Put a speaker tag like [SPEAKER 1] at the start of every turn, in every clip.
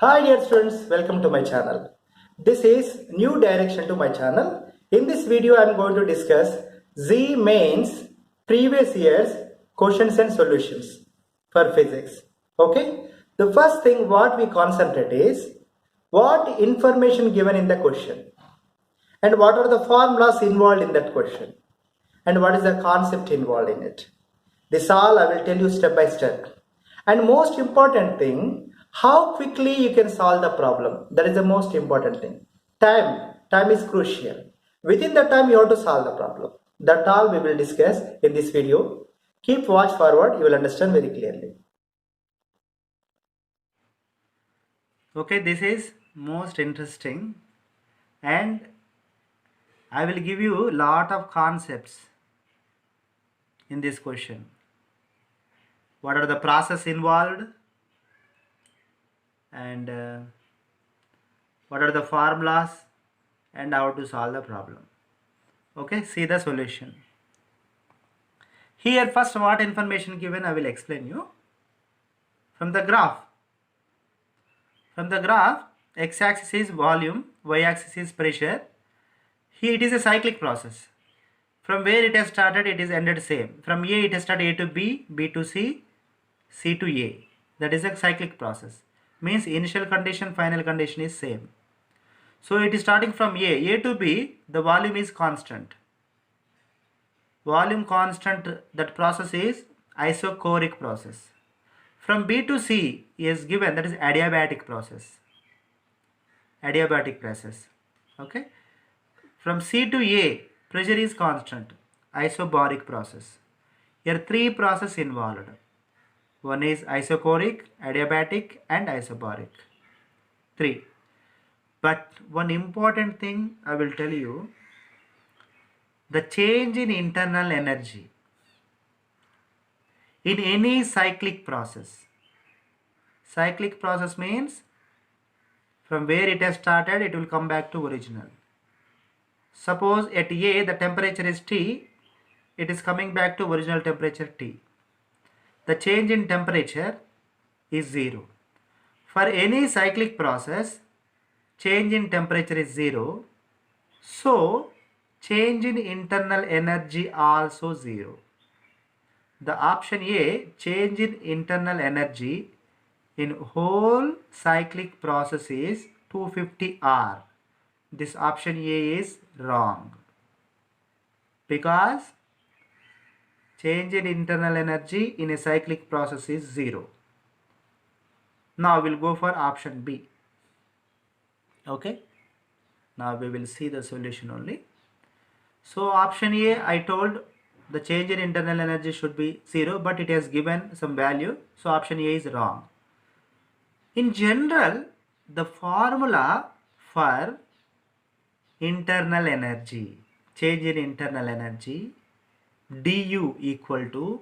[SPEAKER 1] Hi dear students, welcome to my channel. This is new direction to my channel. In this video I am going to discuss Z mains previous year's questions and solutions for physics. Okay? The first thing what we concentrate is what information given in the question and what are the formulas involved in that question and what is the concept involved in it. This all I will tell you step by step. And most important thing, how quickly you can solve the problem. That is the most important thing. Time is crucial. Within the time you have to solve the problem. That all we will discuss in this video. Keep watch forward, you will understand very clearly. Okay, this is most interesting and I will give you lot of concepts in this question. What are the process involved and what are the formulas and how to solve the problem. Okay, see the solution. Here first what information given I will explain you. From the graph x-axis is volume, y-axis is pressure. Here it is a cyclic process. From where it has started it is ended same. From A it has started A to B, B to C, C to A. That is a cyclic process. Means initial condition, final condition is same. So it is starting from A to B, the volume is constant. Volume constant, that process is isochoric process. From B to C is given, that is adiabatic process. Adiabatic process. Okay. From C to A, pressure is constant. Isobaric process. Here three processes involved. One is isochoric, adiabatic and isobaric. Three. But one important thing I will tell you, the change in internal energy in any cyclic process. Cyclic process means from where it has started it will come back to original. Suppose at A the temperature is T, it is coming back to original temperature T. The change in temperature is 0. For any cyclic process, change in temperature is 0. So, change in internal energy also 0. The option A, change in internal energy in whole cyclic process is 250 R. This option A is wrong because change in internal energy in a cyclic process is 0. Now we'll go for option B. Okay. Now we will see the solution only. So option A, I told the change in internal energy should be 0, but it has given some value. So option A is wrong. In general, the formula for internal energy, change in internal energy, du equal to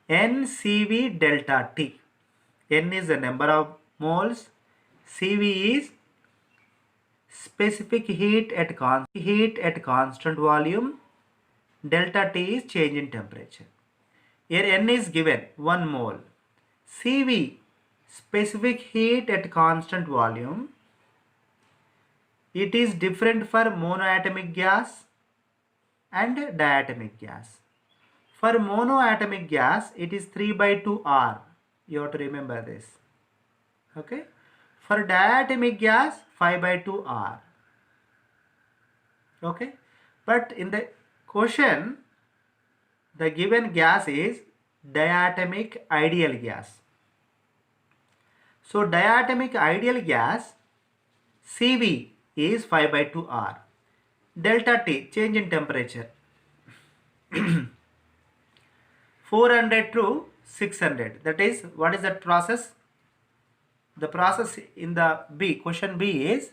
[SPEAKER 1] NCV delta T. N is the number of moles, Cv is specific heat at constant volume, delta T is change in temperature. Here N is given 1 mole. Cv, specific heat at constant volume, it is different for monoatomic gas and diatomic gas. For monoatomic gas, it is 3 by 2 R. You have to remember this. Okay. For diatomic gas, 5 by 2 R. Okay. But in the question, the given gas is diatomic ideal gas. So diatomic ideal gas, Cv is 5 by 2 R. Delta T, change in temperature. 400 to 600. That is, what is that process? The process in the B, question B is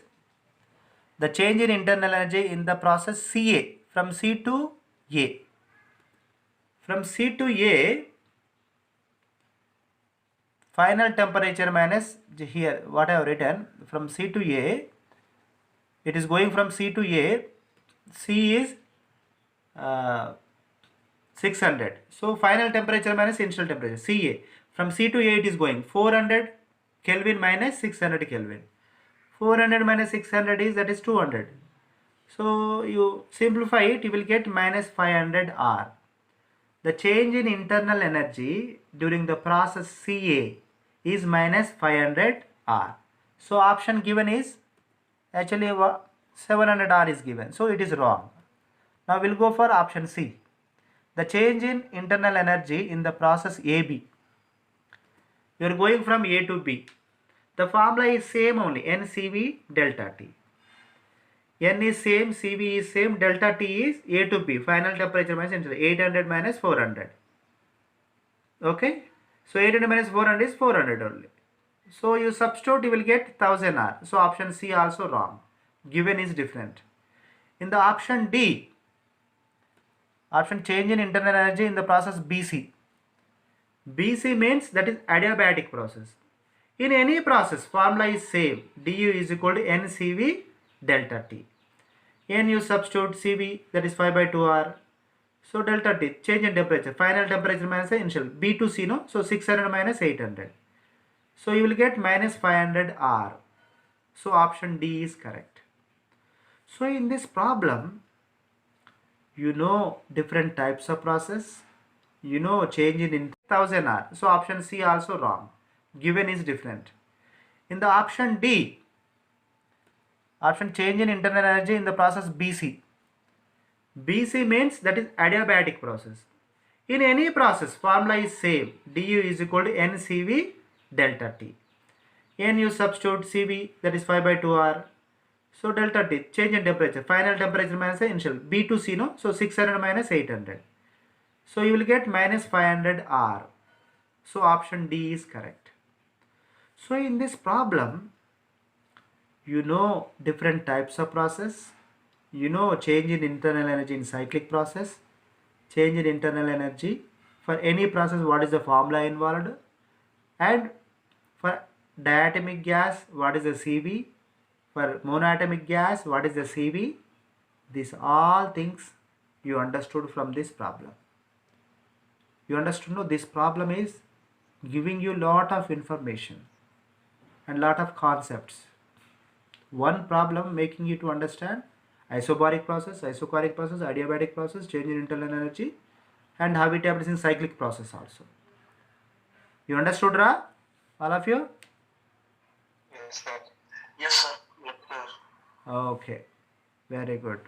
[SPEAKER 1] the change in internal energy in the process Ca, from C to A. From C to A, final temperature minus, here what I have written, from C to A, it is going from C to A, C is 600. So final temperature minus initial temperature, Ca. From C to A it is going 400 Kelvin minus 600 Kelvin. 400 minus 600 is, that is 200. So you simplify it, you will get minus 500 R. The change in internal energy during the process CA is minus 500 R. So option given is actually 700 R is given. So it is wrong. Now we'll go for option C. The change in internal energy in the process AB. You are going from A to B. The formula is same only, NCV delta T. N is same, CV is same, delta T is A to B. Final temperature minus 800 minus 400. Okay. So 800 minus 400 is 400 only. So you substitute, you will get 1000 R. So option C also wrong. Given is different. In the option D, option change in internal energy in the process BC. BC means that is adiabatic process. In any process, formula is same. Du is equal to NCV delta T. N you substitute CV, that is 5 by 2 R. So delta T, change in temperature. Final temperature minus the initial. B to C, no? So 600 minus 800. So you will get minus 500 R. So option D is correct. So in this problem, you know different types of process. You know change in 1000 R. So option C also wrong. Given is different. In the option D, option change in internal energy in the process BC. BC means that is adiabatic process. In any process, formula is same. Du is equal to NCV delta T. N you substitute CV, that is 5 by 2 R. So delta T, change in temperature. Final temperature minus the initial. B to C, no? So 600 minus 800. So you will get minus 500 R. So option D is correct. So in this problem, you know different types of process. You know change in internal energy in cyclic process. Change in internal energy. For any process, what is the formula involved? And for diatomic gas, what is the CV? For monoatomic gas, what is the CV? These all things you understood from this problem. You understood, no? This problem is giving you lot of information and lot of concepts. One problem making you to understand isobaric process, isochoric process, adiabatic process, change in internal energy, and how it happens in cyclic process also. You understood, Ra? All of you?
[SPEAKER 2] Yes, sir. Yes, sir. Yes, sir.
[SPEAKER 1] Okay. Very good.